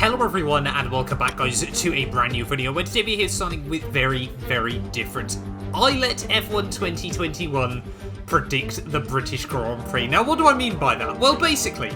Hello everyone and welcome back guys to a brand new video where today we're here starting with very different. I let F1 2021 predict the British Grand Prix. Now what do I mean by that? Well basically,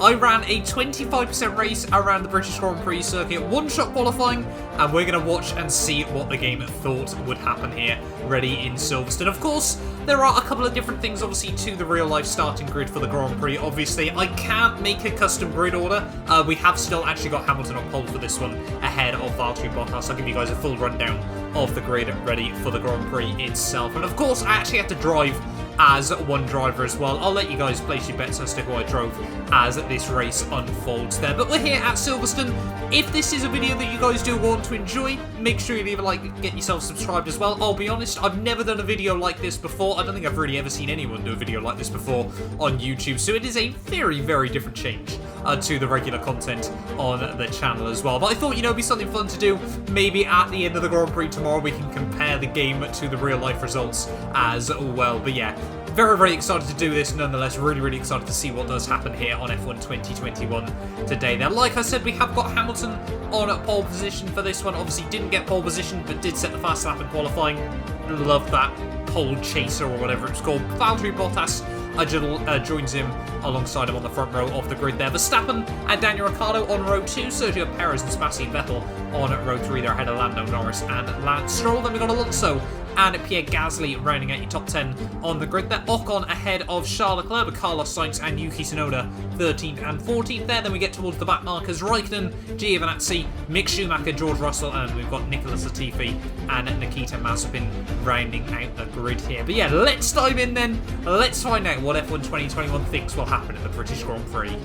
I ran a 25% race around the British Grand Prix circuit, one-shot qualifying, and we're going to watch and see what the game thought would happen here, ready in Silverstone. Of course, there are a couple of different things, obviously, to the real-life starting grid for the Grand Prix. Obviously, I can't make a custom grid order. We have still actually got Hamilton on pole for this one, ahead of Valtteri Bottas. I'll give you guys a full rundown of the grid ready for the Grand Prix itself. And of course, I actually had to drive as one driver as well. I'll let you guys place your bets as to who I drove as this race unfolds there. But we're here at Silverstone. If this is a video that you guys do want to enjoy, make sure you leave a like, get yourself subscribed as well. I'll be honest, I've never done a video like this before. I don't think I've really ever seen anyone do a video like this before on YouTube, so it is a very different change to the regular content on the channel as well. But I thought, you know, it'd be something fun to do. Maybe at the end of the Grand Prix tomorrow we can compare the game to the real life results as well. But yeah, very excited to do this nonetheless. Really excited to see what does happen here on F1 2021 today. Now, like I said, we have got Hamilton on pole position for this one. Obviously didn't get pole position, but did set the fast lap in qualifying. Love that pole chaser or whatever it's called. Valtteri Bottas joins him alongside him on the front row of the grid there. Verstappen and Daniel Ricciardo on row 2. Sergio Perez and Sebastian Vettel on row 3 there ahead of Lando Norris and Lance Stroll. Then we got Alonso and Pierre Gasly rounding out your top 10 on the grid there. Ocon ahead of Charles Leclerc, Carlos Sainz and Yuki Tsunoda 13th and 14th there. Then we get towards the back markers, Raikkonen, Giovinazzi, Mick Schumacher, George Russell, and we've got Nicholas Latifi and Nikita Mazepin rounding out the grid here. But yeah, let's dive in then. Let's find out what F1 2021 thinks will happen at the British Grand Prix.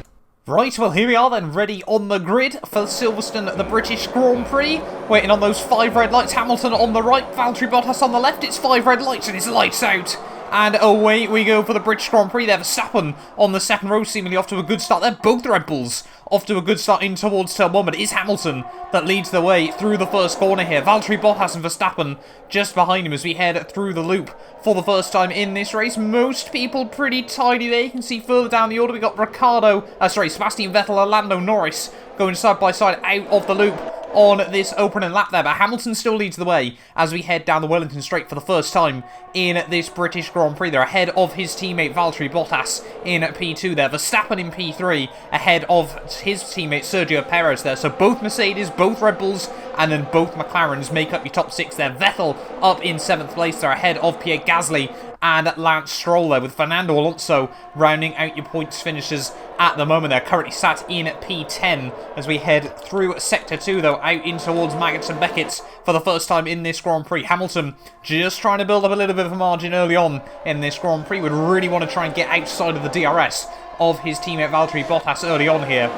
Right, well here we are then, ready on the grid for Silverstone, the British Grand Prix. Waiting on those 5 red lights, Hamilton on the right, Valtteri Bottas on the left. It's 5 red lights and it's lights out. And away we go for the British Grand Prix there. Verstappen on the second row, seemingly off to a good start there. Both Red Bulls off to a good start in towards turn 1, but it is Hamilton that leads the way through the first corner here. Valtteri Bottas and Verstappen just behind him as we head through the loop for the first time in this race. Most people pretty tidy there. You can see further down the order we got Sebastian Vettel and Lando Norris going side by side out of the loop on this opening lap there, but Hamilton still leads the way as we head down the Wellington Straight for the first time in this British Grand Prix. They're ahead of his teammate Valtteri Bottas in P2 there, Verstappen in P3 ahead of his teammate Sergio Perez there. So both Mercedes, both Red Bulls, and then both McLarens make up your top 6 there. Vettel up in 7th place there ahead of Pierre Gasly and Lance Stroll there, with Fernando Alonso rounding out your points finishers at the moment. They're currently sat in P10 as we head through Sector 2 though, out in towards Maggots and Beckett's for the first time in this Grand Prix. Hamilton just trying to build up a little bit of a margin early on in this Grand Prix. Would really want to try and get outside of the DRS of his teammate Valtteri Bottas early on here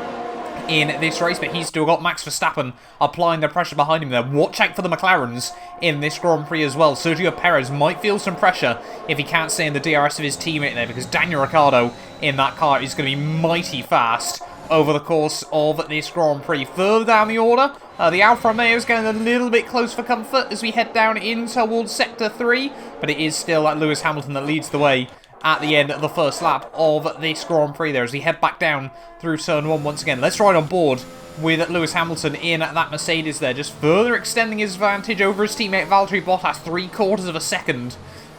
in this race, but he's still got Max Verstappen applying the pressure behind him there. Watch out for the McLarens in this Grand Prix as well. Sergio Perez might feel some pressure if he can't stay in the DRS of his teammate there, because Daniel Ricciardo in that car is going to be mighty fast over the course of this Grand Prix. Further down the order, the Alfa Romeo is getting a little bit close for comfort as we head down in towards Sector 3, but it is still Lewis Hamilton that leads the way at the end of the first lap of this Grand Prix there as we head back down through turn 1 once again. Let's ride on board with Lewis Hamilton in that Mercedes there, just further extending his advantage over his teammate Valtteri Bottas, 3/4 of a second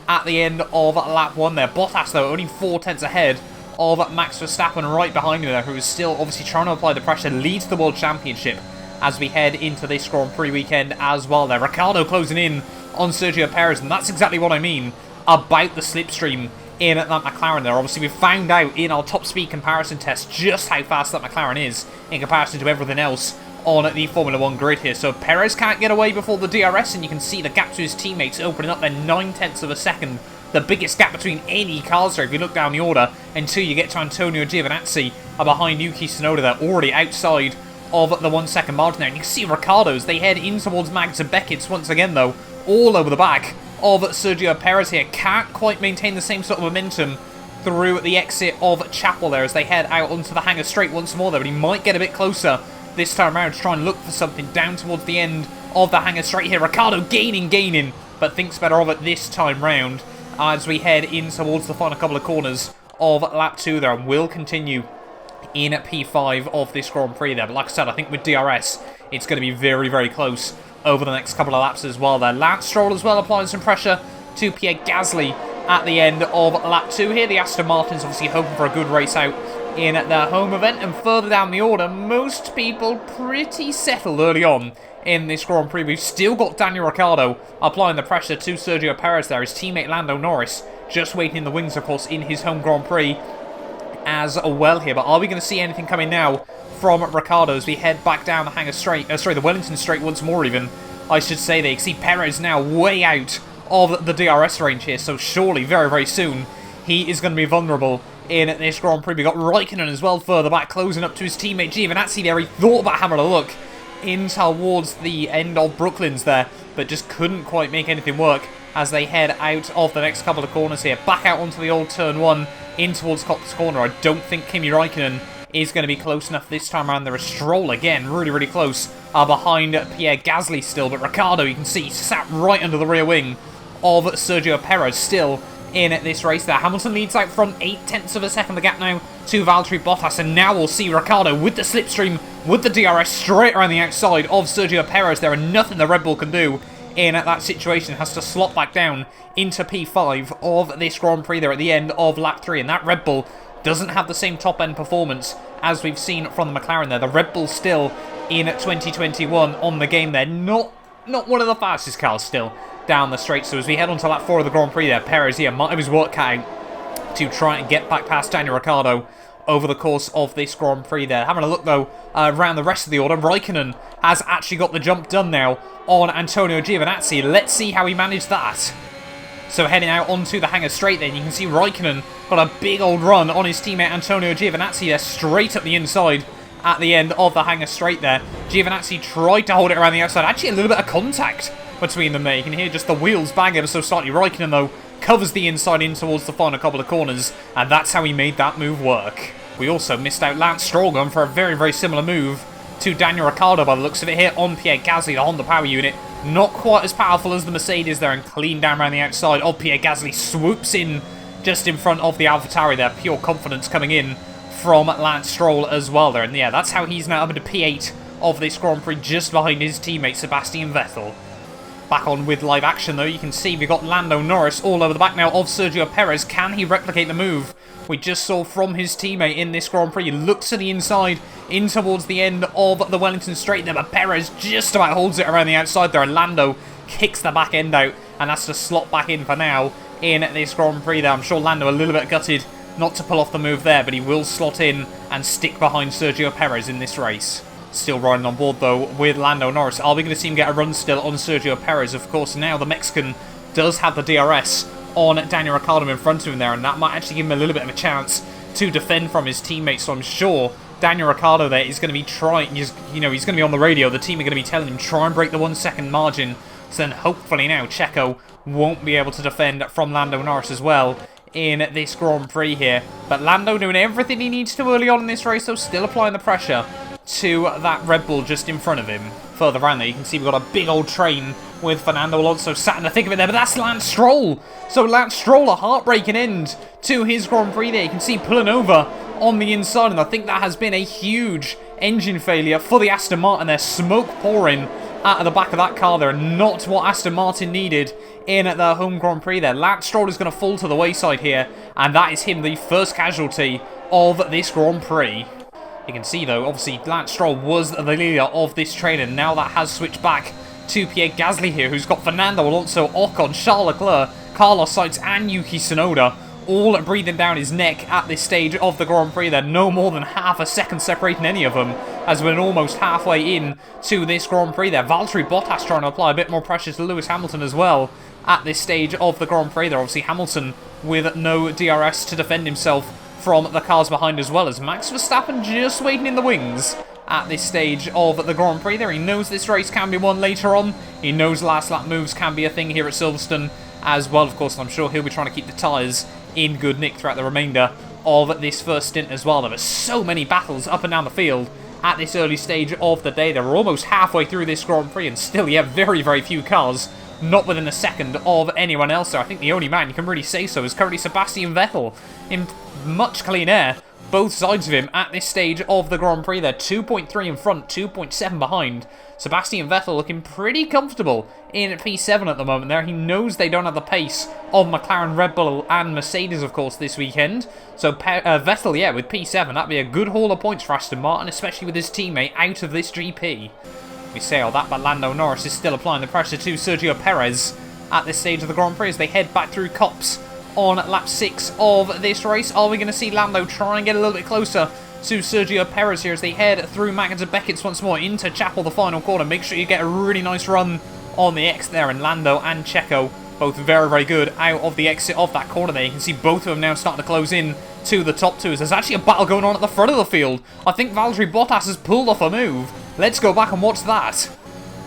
at the end of lap 1 there. Bottas though only 4/10 ahead of Max Verstappen right behind him there, who is still obviously trying to apply the pressure, leads the World Championship as we head into this Grand Prix weekend as well there. Ricciardo closing in on Sergio Perez, and that's exactly what I mean about the slipstream in that McLaren there. Obviously we've found out in our top speed comparison test just how fast that McLaren is in comparison to everything else on the Formula 1 grid here. So Perez can't get away before the DRS, and you can see the gap to his teammates opening up there, 9/10 of a second. The biggest gap between any cars there if you look down the order until you get to Antonio Giovinazzi behind Yuki Tsunoda there, already outside of the 1 second margin there. And you can see Ricciardo's, they head in towards Maggots and Beckett's once again though, all over the back of Sergio Perez here. Can't quite maintain the same sort of momentum through the exit of Chapel there as they head out onto the Hangar Straight once more though, but he might get a bit closer this time around to try and look for something down towards the end of the Hangar Straight here. Ricciardo gaining, but thinks better of it this time round as we head in towards the final couple of corners of lap 2 there, and will continue in P5 of this Grand Prix there. But like I said, I think with DRS, it's going to be very, very close over the next couple of laps as well there. Lance Stroll as well applying some pressure to Pierre Gasly at the end of lap 2 here. The Aston Martin's obviously hoping for a good race out in their home event. And further down the order, most people pretty settled early on in this Grand Prix. We've still got Daniel Ricciardo applying the pressure to Sergio Perez there. His teammate Lando Norris just waiting in the wings, of course, in his home Grand Prix as well here. But are we going to see anything coming now from Ricciardo as we head back down the Hangar Straight, the Wellington Straight once more even, I should say. They see Perez now way out of the DRS range here, so surely very, very soon he is going to be vulnerable in this Grand Prix. We got Raikkonen as well further back, closing up to his teammate Giovinazzi there. He thought about having a look in towards the end of Brooklands there, but just couldn't quite make anything work as they head out of the next couple of corners here. Back out onto the old turn 1, in towards Cox Corner. I don't think Kimi Raikkonen is going to be close enough this time around. There is Stroll again, really, really close behind Pierre Gasly still, but Ricciardo, you can see, sat right under the rear wing of Sergio Perez still in this race there. Hamilton leads out front, 0.8 of a second the gap now to Valtteri Bottas, and now we'll see Ricciardo with the slipstream, with the DRS straight around the outside of Sergio Perez there, and nothing the Red Bull can do in that situation. Has to slot back down into P5 of this Grand Prix there at the end of lap 3, and that Red Bull doesn't have the same top-end performance as we've seen from the McLaren there. The Red Bull still in 2021 on the game there. Not one of the fastest cars still down the straight. So as we head on to lap 4 of the Grand Prix there, Perez here might have his work cut out to try and get back past Daniel Ricciardo over the course of this Grand Prix there. Having a look though around the rest of the order, Raikkonen has actually got the jump done now on Antonio Giovinazzi. Let's see how he managed that. So heading out onto the Hangar Straight then, you can see Raikkonen got a big old run on his teammate Antonio Giovinazzi there, straight up the inside at the end of the Hangar Straight there. Giovinazzi tried to hold it around the outside. Actually a little bit of contact between them there. You can hear just the wheels bang ever so slightly. Raikkonen though covers the inside in towards the final couple of corners, and that's how he made that move work. We also missed out Lance Stroll going for a very, very similar move to Daniel Ricciardo by the looks of it here on Pierre Gasly, the Honda Power Unit. Not quite as powerful as the Mercedes there, and clean down around the outside of Pierre Gasly. Swoops in just in front of the AlphaTauri there. Pure confidence coming in from Lance Stroll as well there. And yeah, that's how he's now up into P8 of this Grand Prix, just behind his teammate Sebastian Vettel. Back on with live action though, you can see we've got Lando Norris all over the back now of Sergio Perez. Can he replicate the move we just saw from his teammate in this Grand Prix? He looks to the inside, in towards the end of the Wellington Straight there, but Perez just about holds it around the outside there, and Lando kicks the back end out, and that's to slot back in for now in this Grand Prix there. I'm sure Lando a little bit gutted not to pull off the move there, but he will slot in and stick behind Sergio Perez in this race. Still riding on board though with Lando Norris. Are we going to see him get a run still on Sergio Perez? Of course, now the Mexican does have the DRS on Daniel Ricciardo in front of him there, and that might actually give him a little bit of a chance to defend from his teammates. So I'm sure Daniel Ricciardo there is going to be trying, he's going to be on the radio. The team are going to be telling him, try and break the 1 second margin. So then hopefully now Checo won't be able to defend from Lando Norris as well in this Grand Prix here. But Lando doing everything he needs to early on in this race, though, still applying the pressure to that Red Bull just in front of him. Further around there, you can see we've got a big old train with Fernando Alonso sat in the thick of it there, but that's Lance Stroll. So Lance Stroll, a heartbreaking end to his Grand Prix there. You can see pulling over on the inside, and I think that has been a huge engine failure for the Aston Martin. There's smoke pouring out of the back of that car there, and not what Aston Martin needed in their home Grand Prix there. Lance Stroll is going to fall to the wayside here, and that is him, the first casualty of this Grand Prix. You can see though, obviously Lance Stroll was the leader of this train, and now that has switched back to Pierre Gasly here, who's got Fernando Alonso, Ocon, Charles Leclerc, Carlos Sainz and Yuki Tsunoda all breathing down his neck at this stage of the Grand Prix. They're no more than half a second separating any of them, as we're almost halfway in to this Grand Prix there. Valtteri Bottas trying to apply a bit more pressure to Lewis Hamilton as well at this stage of the Grand Prix there. Obviously Hamilton with no DRS to defend himself from the cars behind, as well as Max Verstappen just waiting in the wings at this stage of the Grand Prix there. He knows this race can be won later on. He knows last lap moves can be a thing here at Silverstone as well, of course, and I'm sure he'll be trying to keep the tyres in good nick throughout the remainder of this first stint as well. There were so many battles up and down the field at this early stage of the day. They were almost halfway through this Grand Prix, and still, yeah, very, very few cars not within a second of anyone else there. I think the only man you can really say so is currently Sebastian Vettel in much clean air both sides of him at this stage of the Grand Prix. They're 2.3 in front, 2.7 behind. Sebastian Vettel looking pretty comfortable in P7 at the moment there. He knows they don't have the pace of McLaren, Red Bull and Mercedes, of course, this weekend. So Vettel, yeah, with P7, that'd be a good haul of points for Aston Martin, especially with his teammate out of this GP. We say all that, but Lando Norris is still applying the pressure to Sergio Perez at this stage of the Grand Prix as they head back through Copse on lap 6 of this race. Are we going to see Lando try and get a little bit closer to Sergio Perez here as they head through Maggotts and Beckett's once more into Chapel, the final corner? Make sure you get a really nice run on the exit there, and Lando and Checo both very, very good out of the exit of that corner there. You can see both of them now starting to close in to the top two as there's actually a battle going on at the front of the field. I think Valtteri Bottas has pulled off a move. Let's go back and watch that.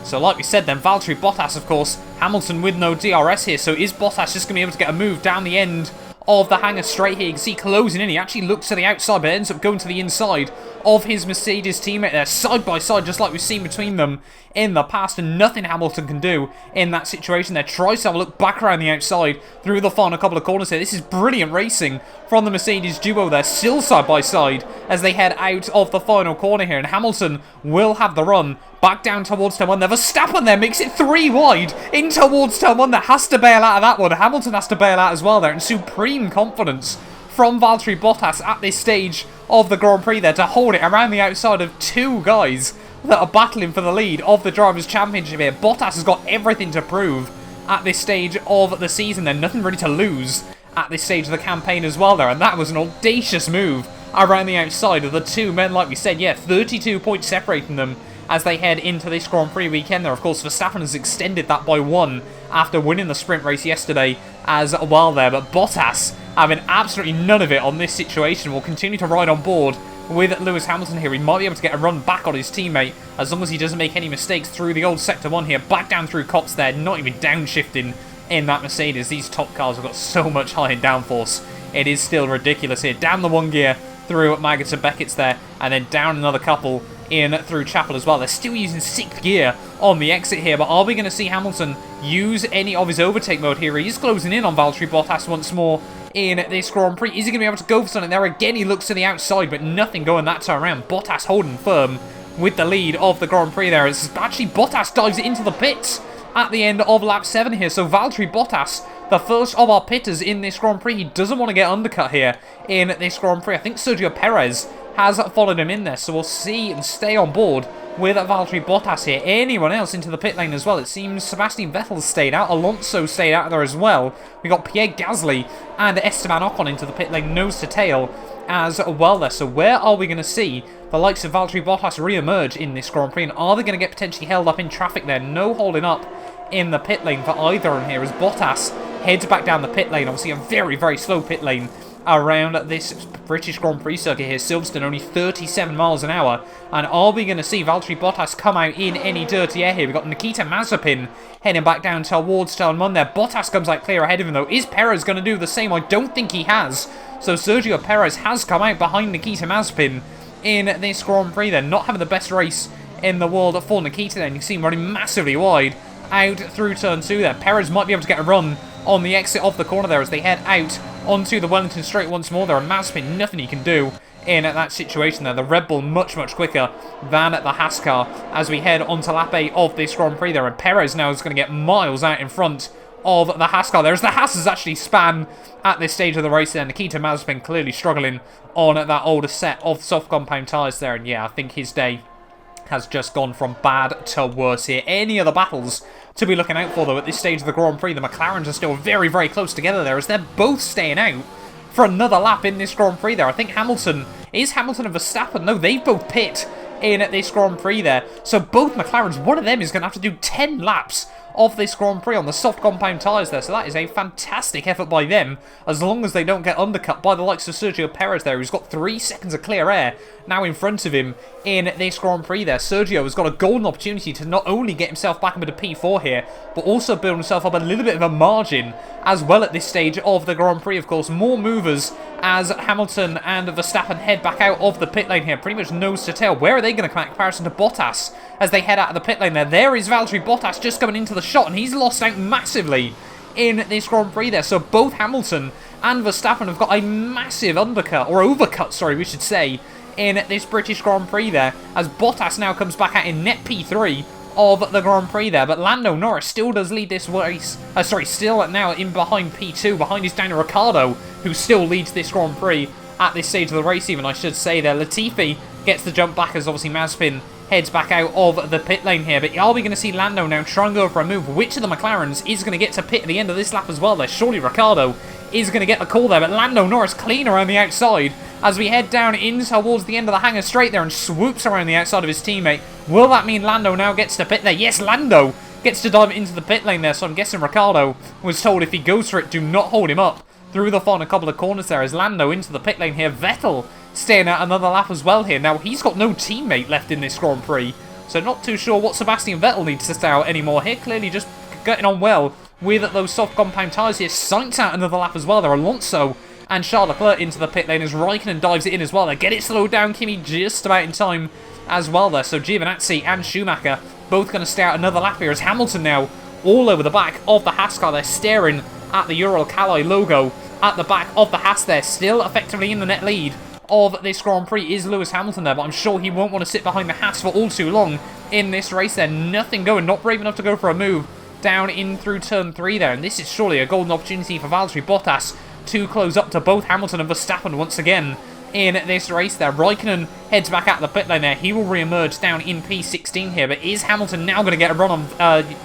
So like we said then, Valtteri Bottas, of course, Hamilton with no DRS here, so is Bottas just going to be able to get a move down the end of the hangar straight here? You can see closing in. He actually looks to the outside, but ends up going to the inside of his Mercedes teammate there, side by side, just like we've seen between them in the past, and nothing Hamilton can do in that situation there. Tries to have a look back around the outside through the final couple of corners here. This is brilliant racing from the Mercedes duo there, still side by side as they head out of the final corner here, and Hamilton will have the run back down towards turn 1 there. Verstappen there makes it 3 wide in towards turn 1 there, has to bail out of that one. Hamilton has to bail out as well there, and supreme confidence from Valtteri Bottas at this stage of the Grand Prix there to hold it around the outside of 2 guys that are battling for the lead of the Drivers' Championship here. Bottas has got everything to prove at this stage of the season there, nothing really to lose at this stage of the campaign as well there, and that was an audacious move around the outside of the 2 men, like we said. Yeah, 32 points separating them as they head into this Grand Prix weekend there. Of course, Verstappen has extended that by 1 after winning the sprint race yesterday as well there, but Bottas having absolutely none of it on this situation will continue to ride on board with Lewis Hamilton here. He might be able to get a run back on his teammate as long as he doesn't make any mistakes through the old Sector 1 here. Back down through Copse there, not even downshifting in that Mercedes. These top cars have got so much high in downforce. It is still ridiculous here. Down the 1 gear through Maggotts and Beckett's there, and then down another couple in through Chapel as well. They're still using 6th gear on the exit here, but are we going to see Hamilton use any of his overtake mode here? He's closing in on Valtteri Bottas once more in this Grand Prix. Is he going to be able to go for something there? Again, he looks to the outside, but nothing going that time around. Bottas holding firm with the lead of the Grand Prix there. It's actually Bottas dives into the pits at the end of lap 7 here. So Valtteri Bottas, the first of our pitters in this Grand Prix, he doesn't want to get undercut here in this Grand Prix. I think Sergio Perez has followed him in there, so we'll see and stay on board with Valtteri Bottas here. Anyone else into the pit lane as well? It seems Sebastian Vettel stayed out. Alonso stayed out there as well. We got Pierre Gasly and Esteban Ocon into the pit lane, nose to tail as well there. So where are we going to see the likes of Valtteri Bottas re-emerge in this Grand Prix? And are they going to get potentially held up in traffic there? No holding up in the pit lane for either of them here as Bottas heads back down the pit lane. Obviously a very, very slow pit lane around this British Grand Prix circuit here. Silverstone only 37 miles an hour. And are we going to see Valtteri Bottas come out in any dirty air here? We've got Nikita Mazepin heading back down towards turn 1 there. Bottas comes out clear ahead of him though. Is Perez going to do the same? I don't think he has. So Sergio Perez has come out behind Nikita Mazepin in this Grand Prix then. Not having the best race in the world for Nikita then. You can see him running massively wide out through turn 2 there. Perez might be able to get a run on the exit of the corner there as they head out onto the Wellington Straight once more there. And Mazepin, nothing he can do in that situation there. The Red Bull much, much quicker than the Haas car as we head onto lap 8 of this Grand Prix there. And Perez now is going to get miles out in front of the Haas car there, as the Haas has actually span at this stage of the race there. Nikita Mazepin clearly struggling on that older set of soft compound tyres there. And yeah, I think his day has just gone from bad to worse here. Any other battles to be looking out for though at this stage of the Grand Prix? The McLarens are still very, very close together there as they're both staying out for another lap in this Grand Prix there. I think Hamilton and Verstappen, no, they both pit in this Grand Prix there. So both McLarens, one of them is going to have to do 10 laps of this Grand Prix on the soft compound tyres there. So that is a fantastic effort by them, as long as they don't get undercut by the likes of Sergio Perez there, who's got 3 seconds of clear air now in front of him in this Grand Prix there. Sergio has got a golden opportunity to not only get himself back into P4 here, but also build himself up a little bit of a margin as well at this stage of the Grand Prix. Of course, more movers as Hamilton and Verstappen head back out of the pit lane here, pretty much nose to tail. Where are they going to come out in comparison to Bottas as they head out of the pit lane there? There is Valtteri Bottas just coming into the shot, and he's lost out massively in this Grand Prix there. So both Hamilton and Verstappen have got a massive undercut, or overcut, sorry, we should say, in this British Grand Prix there, as Bottas now comes back out in net P3 of the Grand Prix there, but Lando Norris still does lead this race, still now in behind P2, behind his Daniel Ricciardo, who still leads this Grand Prix at this stage of the race even, I should say there. Latifi gets the jump back as obviously Mazepin heads back out of the pit lane here, but are we going to see Lando now try and go for a move? Which of the McLarens is going to get to pit at the end of this lap as well there? Surely Ricciardo is going to get the call there, but Lando Norris clean around the outside as we head down in towards the end of the hangar straight there and swoops around the outside of his teammate. Will that mean Lando now gets to pit there? Yes, Lando gets to dive into the pit lane there, so I'm guessing Ricciardo was told if he goes for it, do not hold him up through the final couple of corners there as Lando into the pit lane here. Vettel staying out another lap as well here. Now, he's got no teammate left in this Grand Prix, so not too sure what Sebastian Vettel needs to stay out anymore here. Clearly just getting on well with those soft compound tyres here. Sainz out another lap as well there. Alonso and Charles Leclerc into the pit lane as Raikkonen dives it in as well there. Get it slowed down, Kimi, just about in time as well there. So Giovinazzi and Schumacher both going to stay out another lap here as Hamilton now all over the back of the Haas car. They're staring at the Ural Kali logo at the back of the Haas there. Still effectively in the net lead of this Grand Prix is Lewis Hamilton there, but I'm sure he won't want to sit behind the Haas for all too long in this race there. Nothing going, not brave enough to go for a move down in through turn 3 there, and this is surely a golden opportunity for Valtteri Bottas to close up to both Hamilton and Verstappen once again in this race there. Raikkonen heads back out the pit lane there. He will re-emerge down in P16 here, but is Hamilton now going to get a run on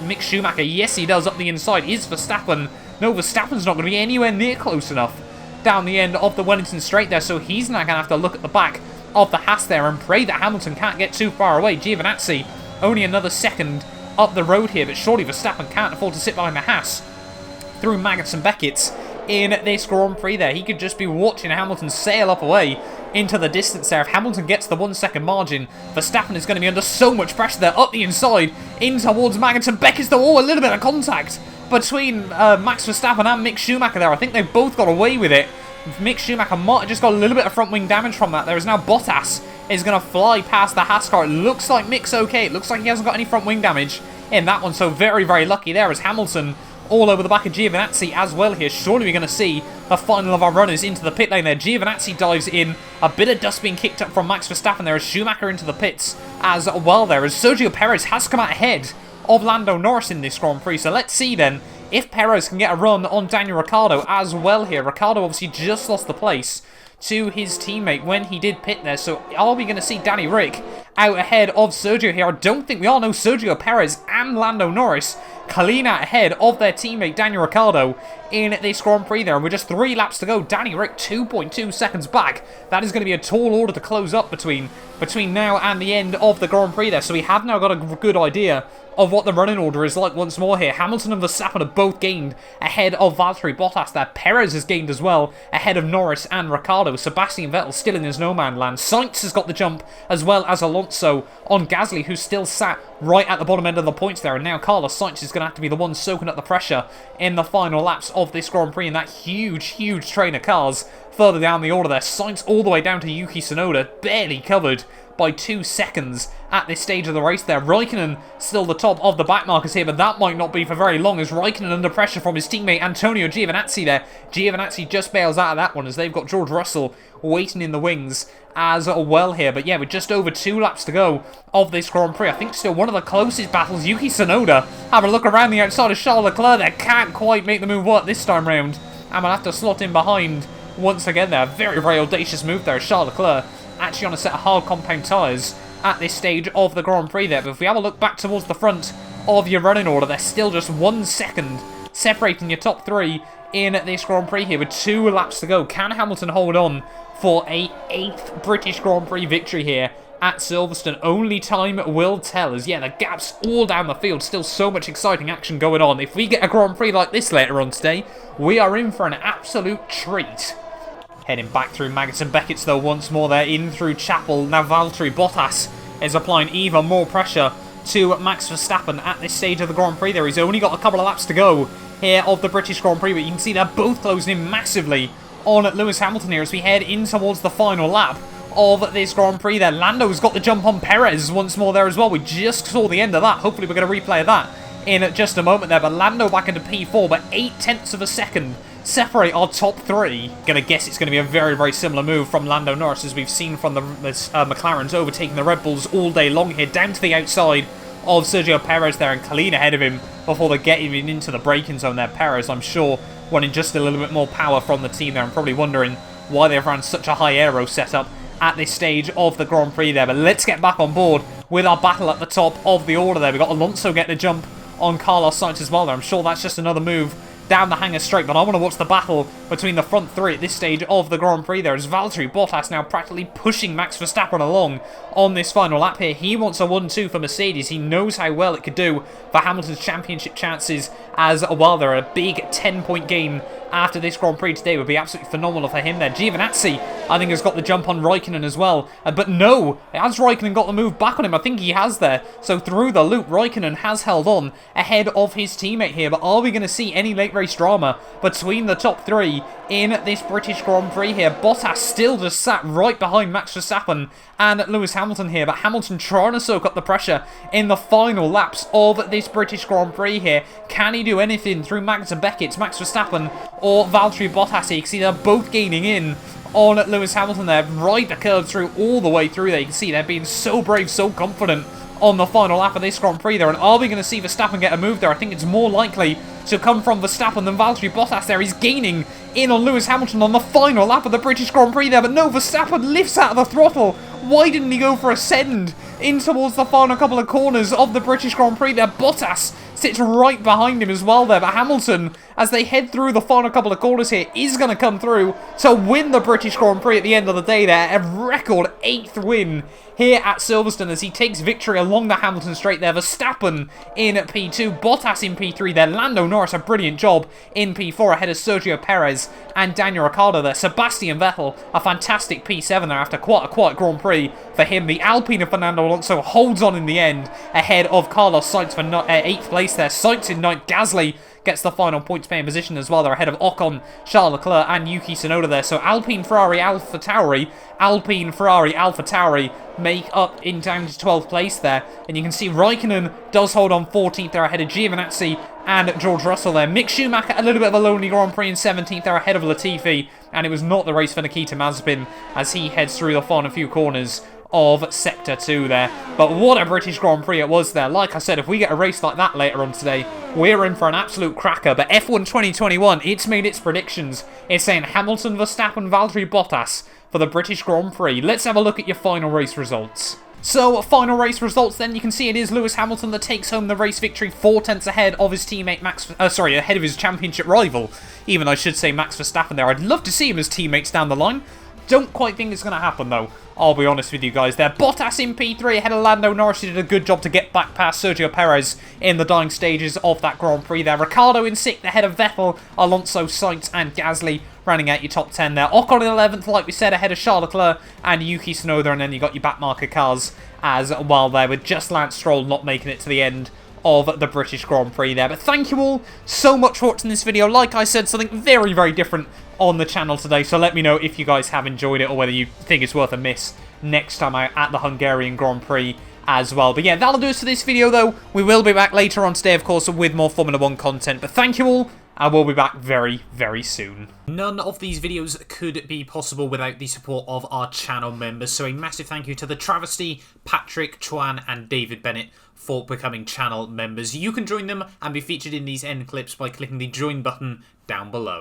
Mick Schumacher? Yes, he does up the inside. Is Verstappen? No, Verstappen's not going to be anywhere near close enough down the end of the Wellington Straight there, so he's now going to have to look at the back of the Haas there and pray that Hamilton can't get too far away. Giovinazzi only another second up the road here, but surely Verstappen can't afford to sit behind the Haas through Maggots and Beckett's in this Grand Prix there. He could just be watching Hamilton sail up away into the distance there. If Hamilton gets the 1 second margin, Verstappen is going to be under so much pressure there up the inside in towards Maggots and Beckett's though. Oh, a little bit of contact between Max Verstappen and Mick Schumacher there. I think they've both got away with it. Mick Schumacher might have just got a little bit of front wing damage from that. There is now Bottas is going to fly past the Haas car. It looks like Mick's okay. It looks like he hasn't got any front wing damage in that one, so very, very lucky there as Hamilton all over the back of Giovinazzi as well here. Surely we're going to see the final of our runners into the pit lane there. Giovinazzi dives in. A bit of dust being kicked up from Max Verstappen there as Schumacher into the pits as well there, as Sergio Perez has come out ahead of Lando Norris in this Grand Prix. So let's see then if Perez can get a run on Daniel Ricciardo as well here. Ricciardo obviously just lost the place to his teammate when he did pit there. So are we going to see Danny Rick out ahead of Sergio here? I don't think we are. No, Sergio Perez and Lando Norris clean out ahead of their teammate Daniel Ricciardo in this Grand Prix there. And with just 3 laps to go, Danny Rick 2.2 seconds back. That is going to be a tall order to close up between now and the end of the Grand Prix there. So we have now got a good idea of what the running order is like once more here. Hamilton and Verstappen have both gained ahead of Valtteri Bottas there. Perez has gained as well ahead of Norris and Ricciardo. Sebastian Vettel still in his no-man land. Sainz has got the jump as well as Alonso on Gasly, who's still sat right at the bottom end of the points there. And now Carlos Sainz is going to have to be the one soaking up the pressure in the final laps of this Grand Prix in that huge, huge train of cars further down the order there. Sainz all the way down to Yuki Tsunoda, barely covered by 2 seconds at this stage of the race there. Raikkonen still the top of the back markers here, but that might not be for very long as Raikkonen under pressure from his teammate Antonio Giovinazzi there. Giovinazzi just bails out of that one as they've got George Russell waiting in the wings as well here. But yeah, with just over 2 laps to go of this Grand Prix, I think still one of the closest battles. Yuki Tsunoda having a look around the outside of Charles Leclerc there. Can't quite make the move work this time round. And we'll have to slot in behind once again there. Very, very audacious move there. Charles Leclerc actually on a set of hard compound tyres at this stage of the Grand Prix there. But if we have a look back towards the front of your running order, there's still just 1 second separating your top 3 in this Grand Prix here with 2 laps to go. Can Hamilton hold on for a 8th British Grand Prix victory here at Silverstone? Only time will tell, as yeah, the gap's all down the field. Still so much exciting action going on. If we get a Grand Prix like this later on today, we are in for an absolute treat. Heading back through Maggots and Beckett's though once more there, in through Chapel. Now Valtteri Bottas is applying even more pressure to Max Verstappen at this stage of the Grand Prix there. He's only got a couple of laps to go here of the British Grand Prix, but you can see they're both closing in massively on Lewis Hamilton here as we head in towards the final lap of this Grand Prix there. Lando's got the jump on Perez once more there as well. We just saw the end of that. Hopefully we're going to replay that in just a moment there, but Lando back into P4, but 0.8 of a second separate our top three. Gonna guess it's going to be a very, very similar move from Lando Norris, as we've seen from the McLarens overtaking the Red Bulls all day long here, down to the outside of Sergio Perez there, and clean ahead of him before they get even into the braking zone there. Perez, I'm sure, wanting just a little bit more power from the team there, and probably wondering why they've ran such a high aero setup at this stage of the Grand Prix there. But let's get back on board with our battle at the top of the order there. We've got Alonso getting a jump on Carlos Sainz as well there. I'm sure that's just another move down the hangar straight, but I want to watch the battle between the front three at this stage of the Grand Prix there, as Valtteri Bottas now practically pushing Max Verstappen along on this final lap here. He wants a 1-2 for Mercedes. He knows how well it could do for Hamilton's championship chances as well. They're a big 10-point gain after this Grand Prix today would be absolutely phenomenal for him there. Giovinazzi, I think, has got the jump on Raikkonen as well. But no, has Raikkonen got the move back on him? I think he has there. So through the loop, Raikkonen has held on ahead of his teammate here. But are we going to see any late race drama between the top three in this British Grand Prix here? Bottas still just sat right behind Max Verstappen and Lewis Hamilton here. But Hamilton trying to soak up the pressure in the final laps of this British Grand Prix here. Can he do anything through Max and Beckett's Max Verstappen or Valtteri Bottas here? You can see they're both gaining in on Lewis Hamilton there, right the curve through, all the way through there. You can see they're being so brave, so confident on the final lap of this Grand Prix there. And are we going to see Verstappen get a move there? I think it's more likely to come from Verstappen than Valtteri Bottas there. He's gaining in on Lewis Hamilton on the final lap of the British Grand Prix there. But no, Verstappen lifts out of the throttle. Why didn't he go for a send in towards the final couple of corners of the British Grand Prix there? Bottas sits right behind him as well there. But Hamilton, as they head through the final couple of corners here, is going to come through to win the British Grand Prix at the end of the day there. A record 8th win here at Silverstone as he takes victory along the Hamilton straight there. Verstappen in P2, Bottas in P3 there. Lando Norris, a brilliant job in P4 ahead of Sergio Perez and Daniel Ricciardo there. Sebastian Vettel, a fantastic P7 there after quite a quiet Grand Prix for him. The Alpine of Fernando Alonso holds on in the end ahead of Carlos Sainz for 8th place there. Sainz in 9th. Gasly gets the final points paying position as well. They're ahead of Ocon, Charles Leclerc and Yuki Tsunoda there. So Alpine, Ferrari, AlphaTauri make up in down to 12th place there. And you can see Raikkonen does hold on 14th there ahead of Giovinazzi and George Russell there. Mick Schumacher, a little bit of a lonely Grand Prix in 17th there ahead of Latifi. And it was not the race for Nikita Mazepin as he heads through the final few corners of Sector 2 there. But what a British Grand Prix it was there. Like I said, if we get a race like that later on today, we're in for an absolute cracker. But F1 2021, it's made its predictions. It's saying Hamilton, Verstappen, Valtteri Bottas for the British Grand Prix. Let's have a look at your final race results. So, final race results then, you can see it is Lewis Hamilton that takes home the race victory, 4 tenths ahead of his teammate ahead of his championship rival. Even I should say Max Verstappen there. I'd love to see him as teammates down the line. Don't quite think it's going to happen though, I'll be honest with you guys there. Bottas in P3 ahead of Lando Norris. He did a good job to get back past Sergio Perez in the dying stages of that Grand Prix there. Ricciardo in 6th ahead of Vettel, Alonso, Sainz and Gasly rounding out your top 10 there. Ocon in 11th, like we said, ahead of Charles Leclerc and Yuki Tsunoda. And then you got your backmarker cars as well there, with just Lance Stroll not making it to the end of the British Grand Prix there. But thank you all so much for watching this video. Like I said, something very, very different on the channel today, so let me know if you guys have enjoyed it or whether you think it's worth a miss next time out at the Hungarian Grand Prix as well. But yeah, that'll do us for this video though. We will be back later on today, of course, with more Formula 1 content. But thank you all, and we'll be back very, very soon. None of these videos could be possible without the support of our channel members, so a massive thank you to the Travesty, Patrick, Chuan and David Bennett for becoming channel members. You can join them and be featured in these end clips by clicking the join button down below.